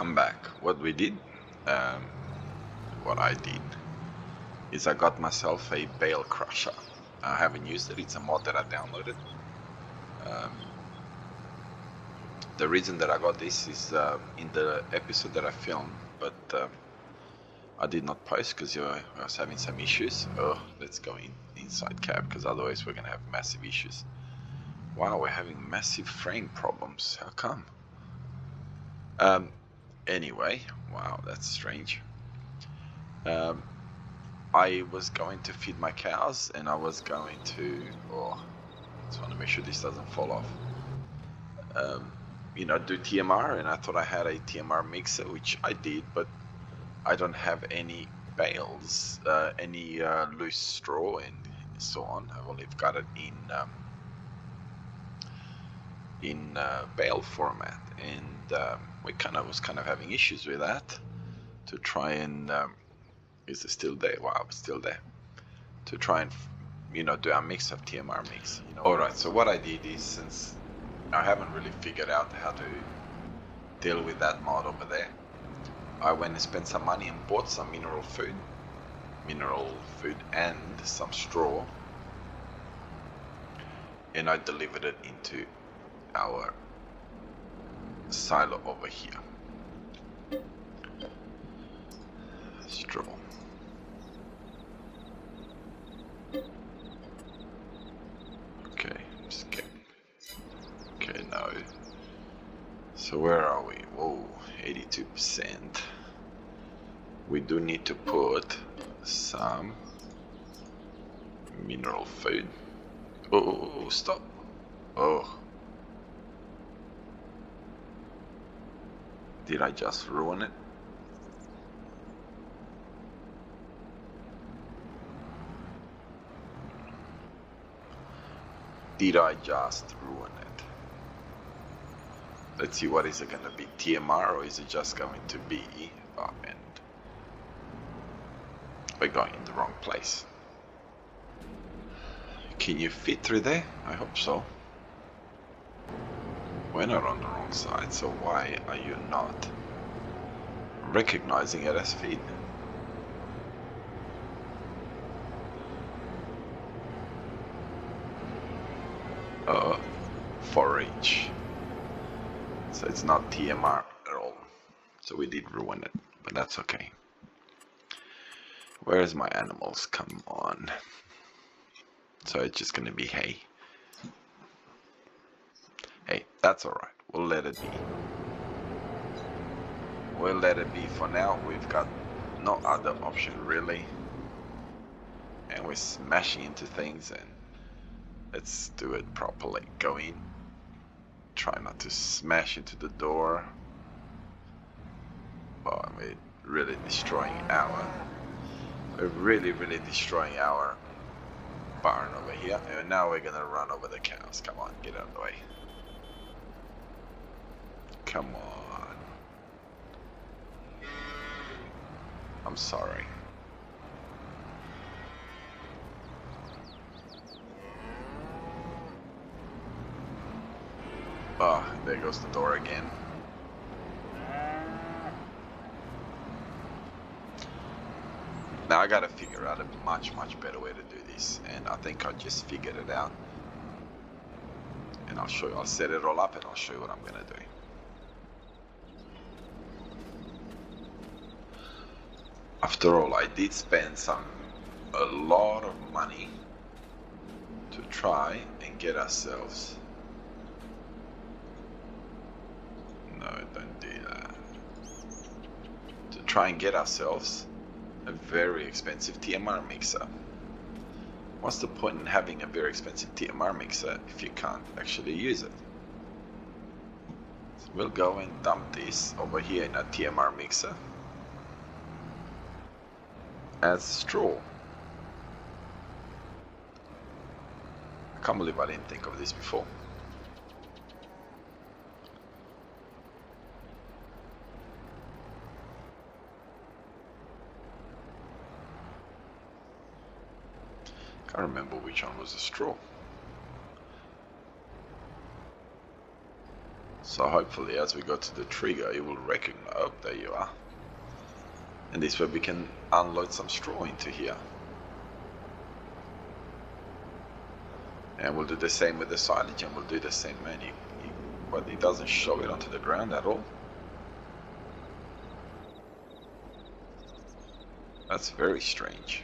welcome back. What we did, um, what I did, is I got myself a bale crusher. I haven't used it. It's a mod that I downloaded. The reason that I got this is in the episode that I filmed, but I did not post because I was having some issues. Oh, let's go inside cab because otherwise we're gonna have massive issues. Wow, we're having massive frame problems. How come? Anyway, wow, that's strange. I was going to feed my cows and I was going to, just want to make sure this doesn't fall off. Do TMR, and I thought I had a TMR mixer, which I did, but I don't have any bales, any loose straw and so on. I've only got it in bale format, and was kind of having issues with that. To try and is it still there? Wow, it's still there. To try and do a mix of TMR mix. All right. So what I did is, since I haven't really figured out how to deal with that mod over there, I went and spent some money and bought some mineral food and some straw, and I delivered it into our silo over here. Straw. Okay, skip. Okay, no. So where are we? Whoa, 82%. We do need to put some mineral food. Oh, stop. Oh. Did I just ruin it? Did I just ruin it? Let's see, what is it going to be? TMR, or is it just going to be... Oh, and we're going in the wrong place. Can you fit through there? I hope so. We're not on the wrong side, so why are you not recognizing it as feed? Forage. So it's not TMR at all. So we did ruin it, but that's okay. Where's my animals? Come on. So it's just gonna be hay. Hey, that's alright. We'll let it be. We'll let it be for now. We've got no other option really. And we're smashing into things, and let's do it properly. Go in. Try not to smash into the door. Oh, we're really destroying our barn over here. And now we're gonna run over the cows. Come on, get out of the way. Come on. I'm sorry. Oh, there goes the door again. Now I gotta figure out a much better way to do this, and I think I just figured it out. And I'll show you. I'll set it all up and I'll show you what I'm gonna do. After all, I did spend a lot of money to try and get ourselves... No, don't do that. To try and get ourselves a very expensive TMR mixer. What's the point in having a very expensive TMR mixer if you can't actually use it? So we'll go and dump this over here in a TMR mixer as straw. I can't believe I didn't think of this before. I remember which one was the straw. So hopefully as we go to the trigger it will recognize, oh, there you are. And this way we can unload some straw into here. And we'll do the same with the silage, and we'll do the same, but it doesn't show it onto the ground at all. That's very strange.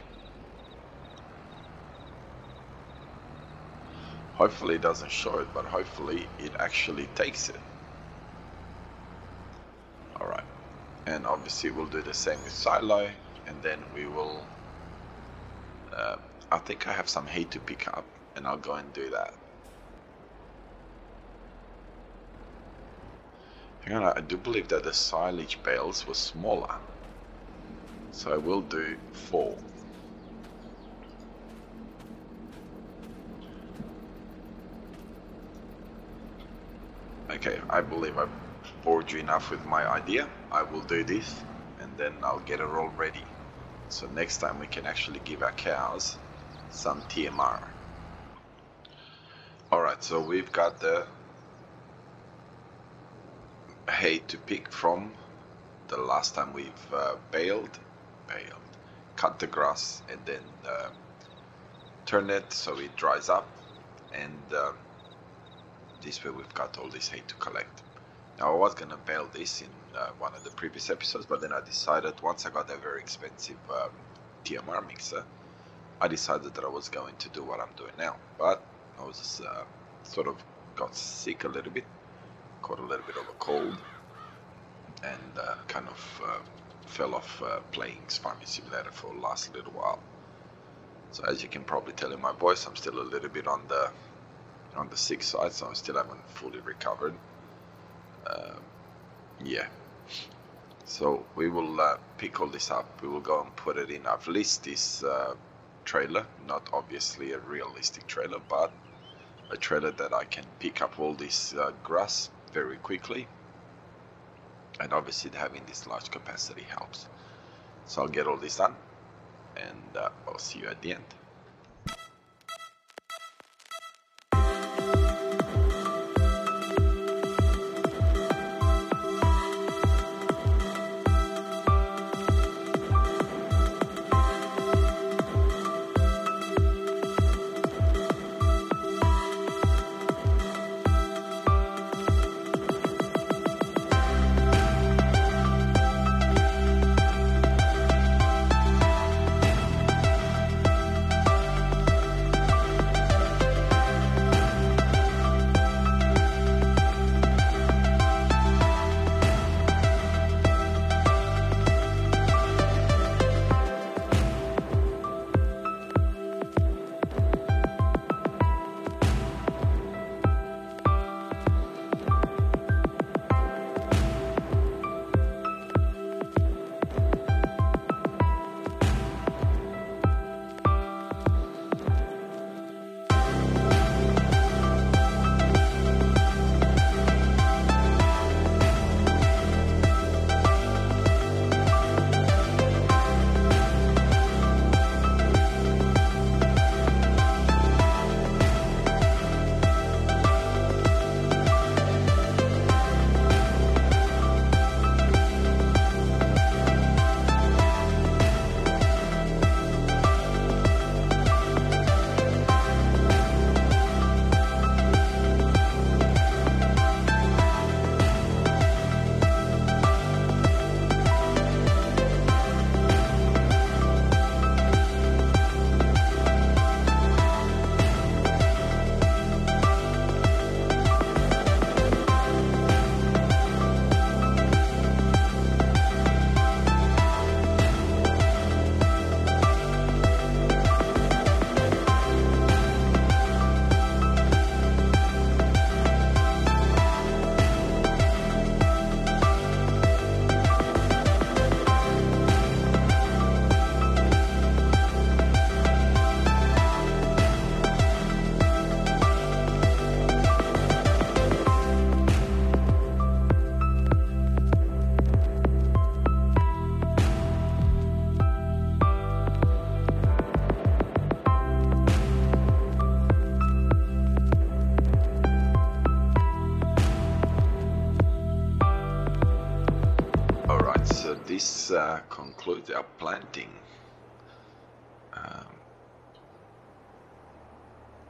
Hopefully it doesn't show it, but hopefully it actually takes it. Alright, and obviously we'll do the same with silo, and then we will, I think I have some hay to pick up, and I'll go and do that. Hang on, I do believe that the silage bales were smaller, so I will do 4. Okay, I believe I bored you enough with my idea. I will do this, and then I'll get it all ready. So next time we can actually give our cows some TMR. Alright, so we've got the hay to pick from the last time we've cut the grass, and then turn it so it dries up, and this way we've got all this hay to collect. Now I was gonna bale this in one of the previous episodes, but then I decided, once I got a very expensive TMR mixer, I decided that I was going to do what I'm doing now. But I was sort of got sick a little bit, caught a little bit of a cold, and kind of fell off playing Farming Simulator for the last little while. So as you can probably tell in my voice, I'm still a little bit on the sick side, so I still haven't fully recovered. Yeah. So we will pick all this up. We will go and put it in. I've leased this trailer, not obviously a realistic trailer, but a trailer that I can pick up all this grass very quickly. And obviously having this large capacity helps. So I'll get all this done, and I'll see you at the end. let's conclude our planting.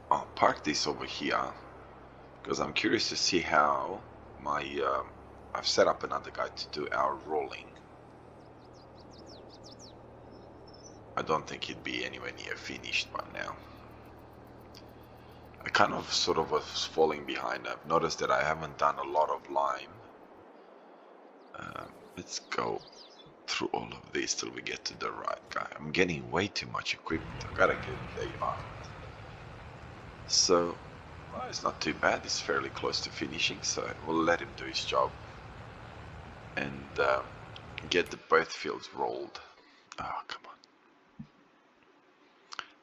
I'll park this over here because I'm curious to see how my I've set up another guy to do our rolling. I don't think he'd be anywhere near finished by now. I kind of sort of was falling behind. I've noticed that I haven't done a lot of lime. Let's go through all of this till we get to the right guy. I'm getting way too much equipment. I gotta get, there you are. So, well, it's not too bad. It's fairly close to finishing, so we'll let him do his job and get the both fields rolled. Oh, come on.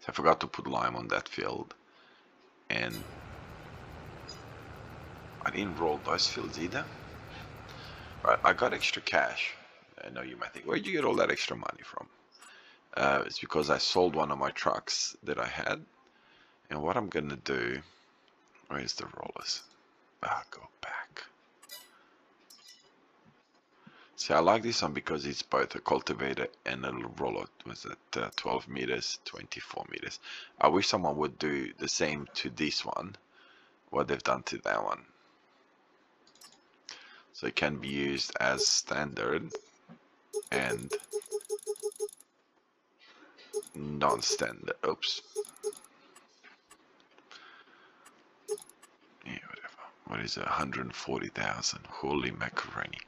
So I forgot to put lime on that field, and I didn't roll those fields either. Right, I got extra cash. I know you might think, where'd you get all that extra money from? It's because I sold one of my trucks that I had. And what I'm gonna do, where's the rollers? Go back. See, I like this one because it's both a cultivator and a roller. Was it 12 meters, 24 meters? I wish someone would do the same to this one, what they've done to that one. So it can be used as standard and non-standard. Oops. Yeah, whatever. What is it? 140,000. Holy macaroni.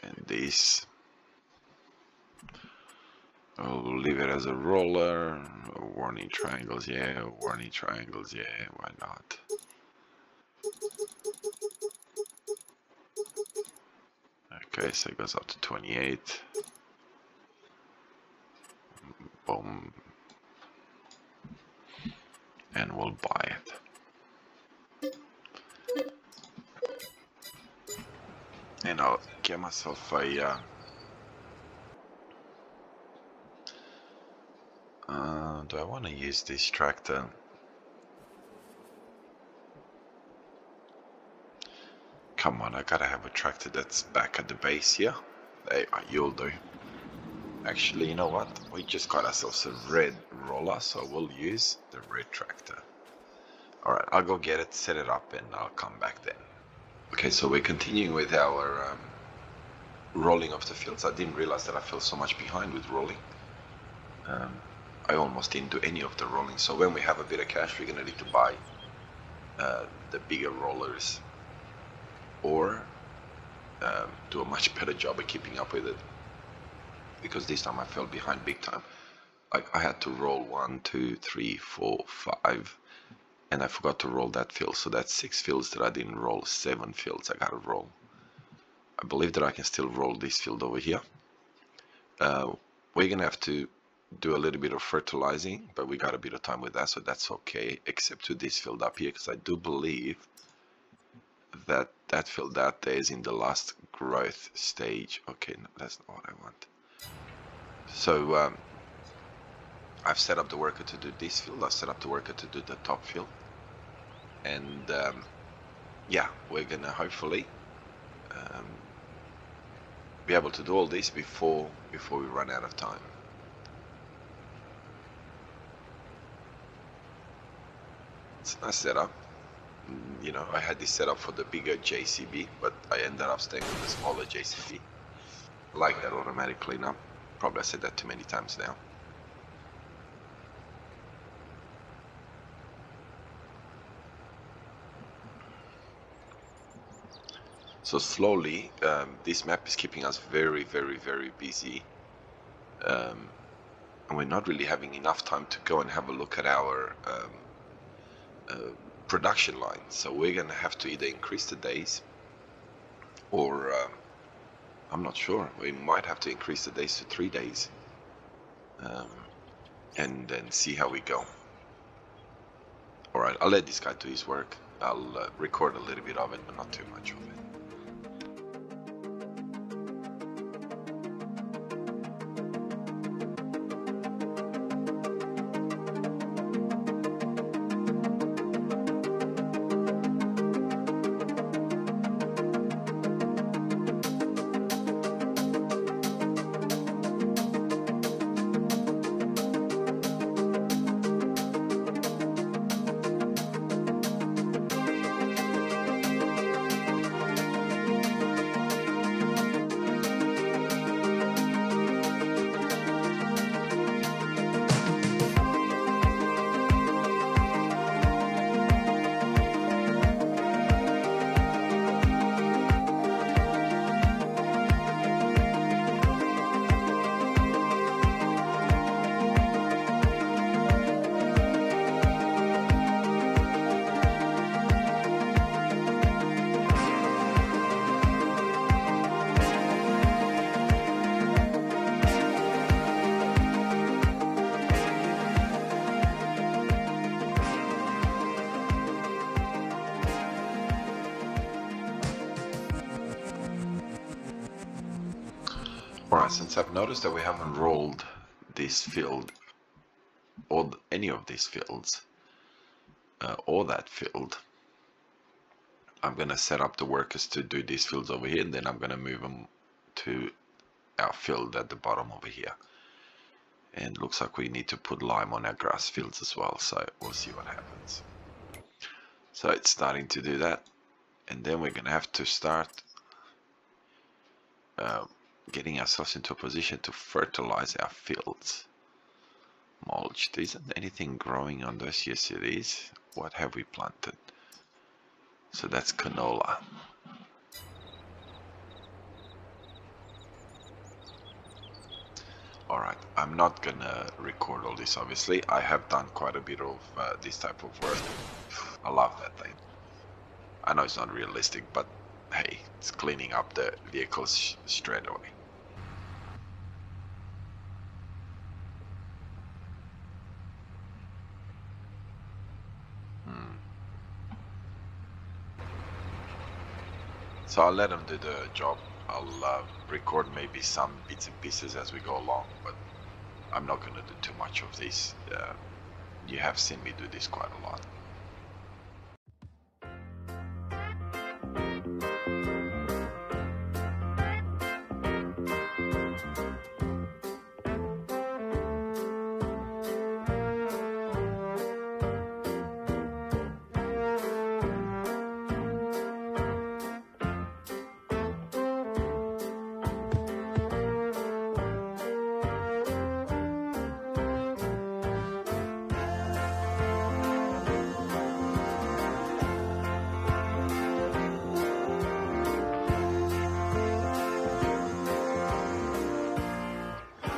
And this, I'll leave it as a roller. Warning triangles, yeah. Warning triangles, yeah. Why not? Okay, so it goes up to 28. Boom. And we'll buy it. And I'll get myself a do I want to use this tractor? Come on, I gotta have a tractor that's back at the base here. Hey, you'll do. Actually, you know what? We just got ourselves a red roller, so we'll use the red tractor. Alright, I'll go get it, set it up, and I'll come back then. Okay, so we're continuing with our rolling of the fields. I didn't realize that I fell so much behind with rolling. I almost didn't do any of the rolling, so when we have a bit of cash, we're gonna need to buy the bigger rollers, or do a much better job of keeping up with it, because this time I fell behind big time. Like, I had to roll 1, 2, 3, 4, 5, and I forgot to roll that field, so that's 6 fields that I didn't roll. 7 fields I gotta roll. I believe that I can still roll this field over here. We're gonna have to do a little bit of fertilizing, but we got a bit of time with that, so that's okay, except to this field up here, because I do believe that that field out there is in the last growth stage. Okay, no, that's not what I want. So I've set up the worker to do this field, I've set up the worker to do the top field, and yeah, we're gonna hopefully be able to do all this before we run out of time. It's a nice setup. You know, I had this set up for the bigger JCB, but I ended up staying with the smaller JCB. I like that automatic cleanup. Probably I said that too many times now. So slowly, this map is keeping us very, very, very busy. And we're not really having enough time to go and have a look at our production line. So we're going to have to either increase the days, or I'm not sure. We might have to increase the days to 3 days, and then see how we go. Alright, I'll let this guy do his work. I'll record a little bit of it, but not too much of it. Alright, since I've noticed that we haven't rolled this field, or any of these fields, or that field, I'm going to set up the workers to do these fields over here, and then I'm going to move them to our field at the bottom over here. And looks like we need to put lime on our grass fields as well, so we'll see what happens. So it's starting to do that, and then we're going to have to start getting ourselves into a position to fertilize our fields. Mulch. There isn't anything growing on those. Yes, it is. What have we planted? So that's canola. Alright, I'm not gonna record all this, obviously. I have done quite a bit of this type of work. I love that thing. I know it's not realistic, but hey, it's cleaning up the vehicles straight away. So I'll let them do the job. I'll record maybe some bits and pieces as we go along, but I'm not going to do too much of this. You have seen me do this quite a lot.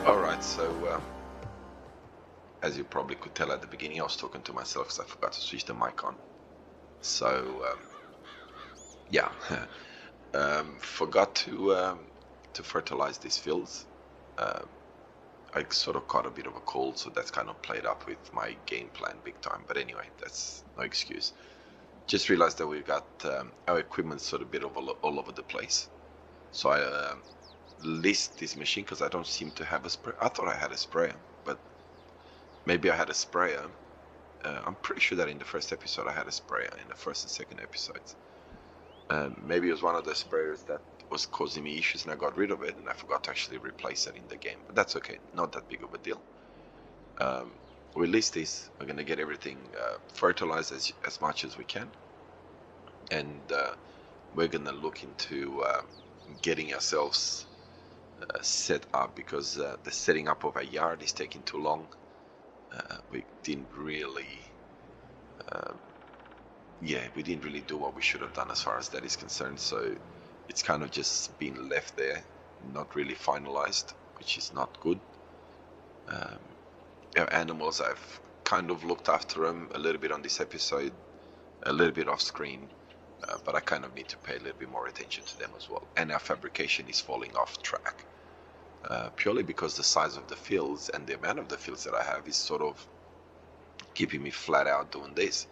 Alright, so as you probably could tell at the beginning, I was talking to myself because I forgot to switch the mic on. So yeah, forgot to fertilize these fields. I sort of caught a bit of a cold, so that's kind of played up with my game plan big time. But anyway, that's no excuse. Just realized that we've got our equipment sort of a bit all over the place. So I list this machine because I don't seem to have a sprayer. I thought I had a sprayer, but maybe I had a sprayer. I'm pretty sure that in the first episode I had a sprayer, in the first and second episodes. Maybe it was one of the sprayers that was causing me issues and I got rid of it and I forgot to actually replace it in the game. But that's okay, not that big of a deal. We list this, we're going to get everything fertilized as much as we can. And we're going to look into getting ourselves set up, because the setting up of our yard is taking too long. We didn't really do what we should have done as far as that is concerned, so it's kind of just been left there, not really finalized, which is not good. Our animals, I've kind of looked after them a little bit on this episode, a little bit off screen, but I kind of need to pay a little bit more attention to them as well. And our fabrication is falling off track, purely because the size of the fields and the amount of the fields that I have is sort of keeping me flat out doing this.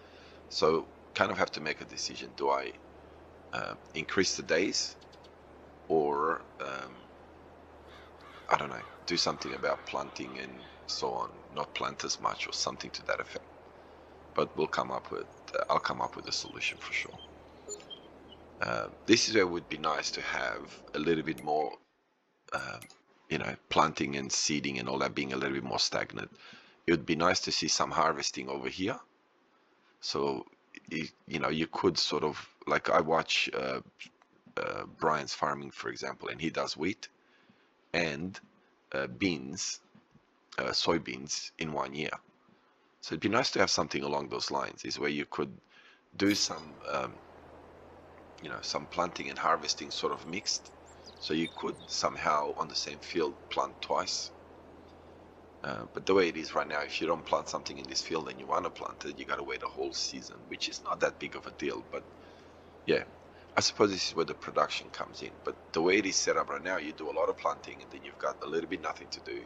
So kind of have to make a decision. Do I increase the days, or I don't know, do something about planting and so on, not plant as much or something to that effect. But we'll come up with I'll come up with a solution for sure. This is where it would be nice to have a little bit more planting and seeding and all that being a little bit more stagnant. It would be nice to see some harvesting over here. So you could sort of, like, I watch Brian's farming, for example, and he does wheat and beans, soybeans in 1 year. So it'd be nice to have something along those lines, is where you could do some some planting and harvesting sort of mixed, so you could somehow on the same field plant twice. But the way it is right now, if you don't plant something in this field and you want to plant it, you got to wait a whole season, which is not that big of a deal. But yeah, I suppose this is where the production comes in. But the way it is set up right now, you do a lot of planting and then you've got a little bit nothing to do.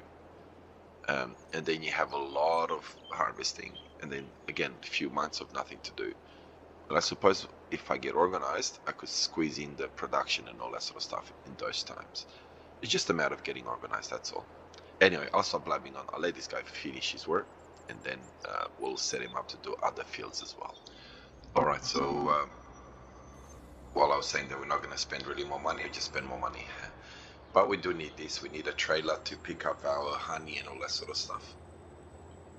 And then you have a lot of harvesting and then again a few months of nothing to do. But I suppose if I get organized, I could squeeze in the production and all that sort of stuff in those times. It's just a matter of getting organized, that's all. Anyway, I'll stop blabbing on. I'll let this guy finish his work, and then we'll set him up to do other fields as well. Alright, so while I was saying that we're not going to spend really more money, we just spend more money. But we do need this. We need a trailer to pick up our honey and all that sort of stuff.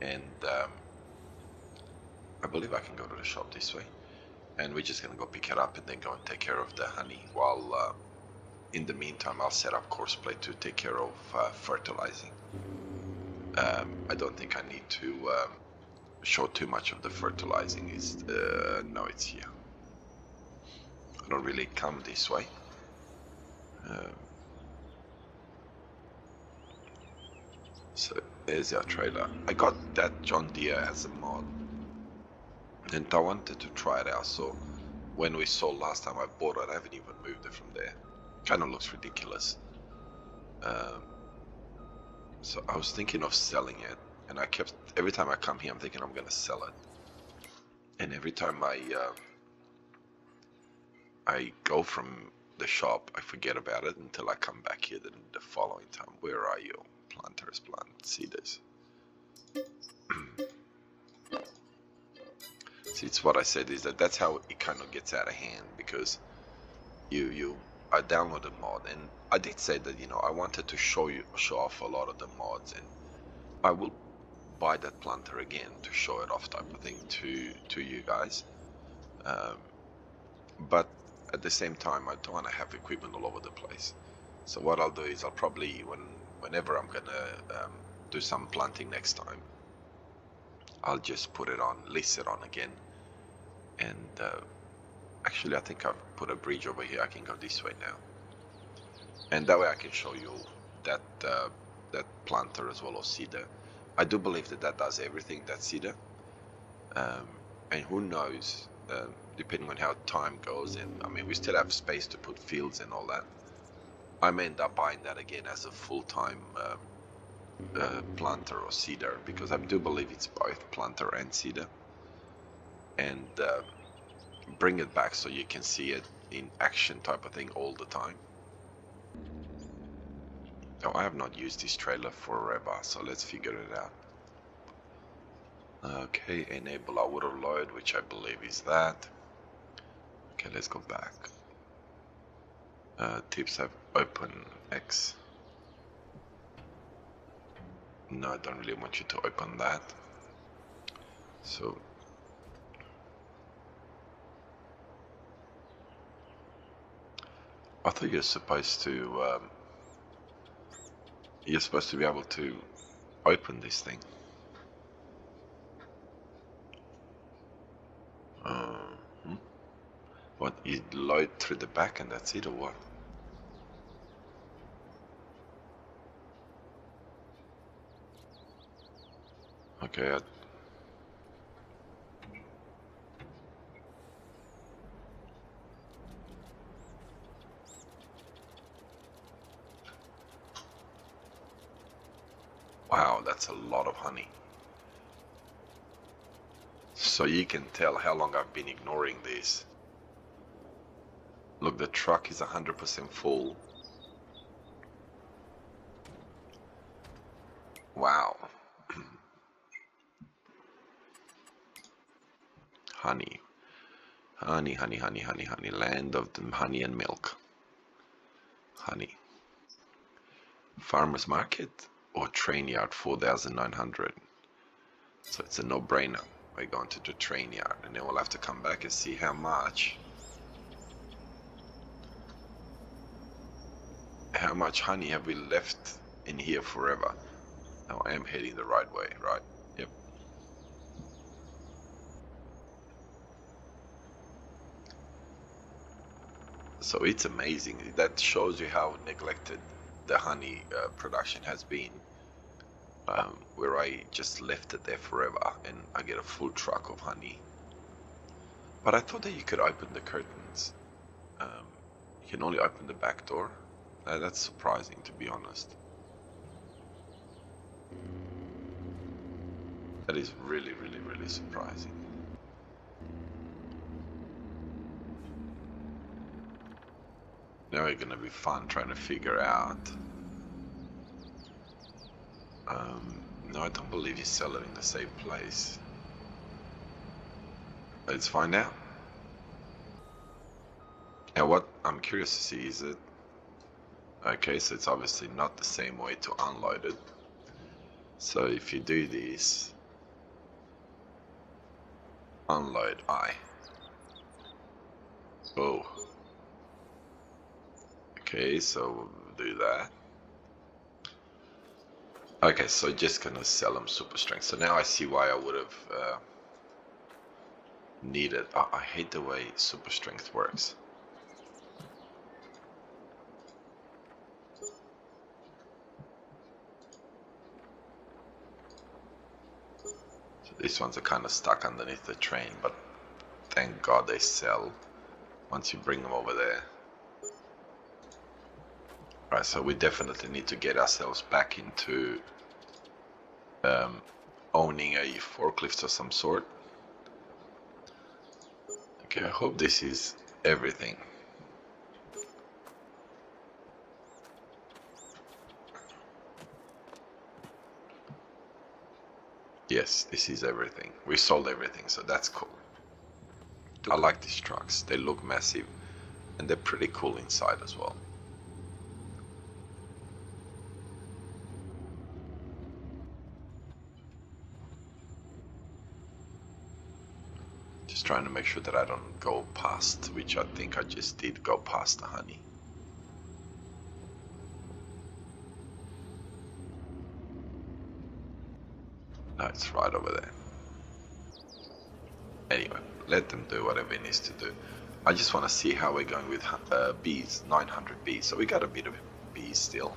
And I believe I can go to the shop this way. And we're just going to go pick it up and then go and take care of the honey. While in the meantime, I'll set up Courseplay to take care of fertilizing. I don't think I need to show too much of the fertilizing. No, it's here. I don't really come this way. So there's our trailer. I got that John Deere as a mod, and I wanted to try it out. So when we saw last time I bought it, I haven't even moved it from there. Kind of looks ridiculous. So I was thinking of selling it, and every time I come here, I'm thinking I'm gonna sell it. And every time I go from the shop, I forget about it until I come back here the following time. Where are you? Planters, plant seeders. See, it's what I said is that's how it kind of gets out of hand, because I downloaded mod, and I did say that I wanted to show off a lot of the mods, and I will buy that planter again to show it off, type of thing, to you guys. But at the same time, I don't want to have equipment all over the place. So what I'll do is I'll probably, whenever I'm gonna do some planting next time, I'll just put it on, list it on again. And actually, I think I've put a bridge over here. I can go this way now, and that way I can show you that planter as well, or seeder. I do believe that does everything, that seeder. And who knows, depending on how time goes, and I mean, we still have space to put fields and all that, I may end up buying that again as a full-time planter or seeder, because I do believe it's both planter and seeder. And bring it back so you can see it in action, type of thing, all the time. Oh, I have not used this trailer forever, so let's figure it out. Okay, enable auto load, which I believe is that. Okay, let's go back. Tips have open X. No, I don't really want you to open that. So I thought you're supposed to be able to open this thing. What, you load through the back and that's it, or what? Okay, wow, that's a lot of honey. So you can tell how long I've been ignoring this. Look, the truck is 100% full. Wow. Honey. Honey, honey, honey, honey, honey. Land of the honey and milk. Honey. Farmer's market or train yard, 4,900. So it's a no-brainer. We're going to the train yard, and then we'll have to come back and see how much honey have we left in here forever. Now I am heading the right way, right? Yep. So it's amazing. That shows you how neglected the honey production has been, where I just left it there forever and I get a full truck of honey. But I thought that you could open the curtains. You can only open the back door. That's surprising, to be honest. That is really, really, really surprising. Now it's gonna be fun trying to figure out No, I don't believe you sell it in the same place. Let's find out. And what I'm curious to see is it... Okay, so it's obviously not the same way to unload it. So if you do this, unload I. Oh. Okay, so we'll do that. Okay, so just gonna sell them super strength. So now I see why I would have needed. I hate the way super strength works. So these ones are kind of stuck underneath the train, but thank God they sell once you bring them over there. Right, so we definitely need to get ourselves back into owning a forklift of some sort. Okay, I hope this is everything. Yes, this is everything. We sold everything, so that's cool. I like these trucks. They look massive and they're pretty cool inside as well. Just trying to make sure that I don't go past, which I think I just did go past the honey. No, it's right over there. Anyway, let them do whatever it needs to do. I just want to see how we're going with bees, 900 bees. So we got a bit of bees still.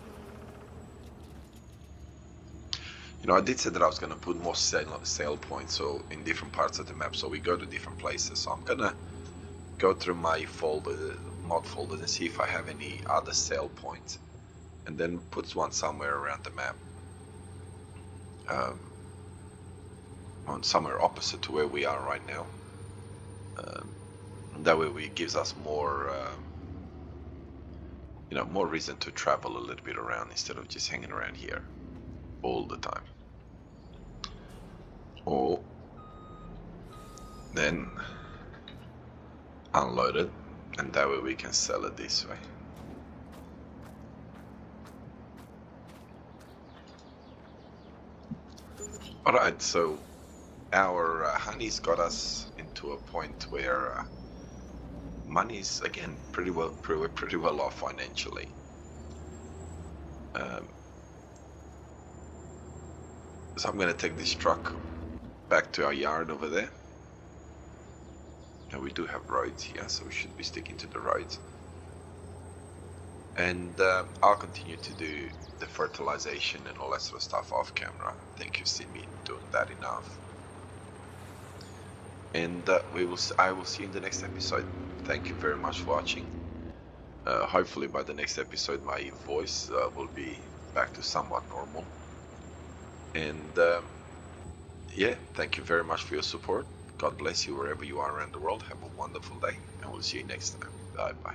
You know, I did say that I was going to put more sale points so in different parts of the map, so we go to different places. So I'm going to go through my mod folders and see if I have any other sale points, and then put one somewhere around the map, on somewhere opposite to where we are right now. That way it gives us more, more reason to travel a little bit around instead of just hanging around here all the time. Or then unload it, and that way we can sell it this way. Alright, so our honey's got us into a point where money's again pretty well off financially. So I'm gonna take this truck back to our yard over there. Now we do have roads here, so we should be sticking to the roads. And I'll continue to do the fertilization and all that sort of stuff off camera. I think you've seen me doing that enough. And I will see you in the next episode. Thank you very much for watching. Hopefully by the next episode my voice will be back to somewhat normal. And yeah, thank you very much for your support. God bless you wherever you are around the world. Have a wonderful day, and we'll see you next time. Bye bye.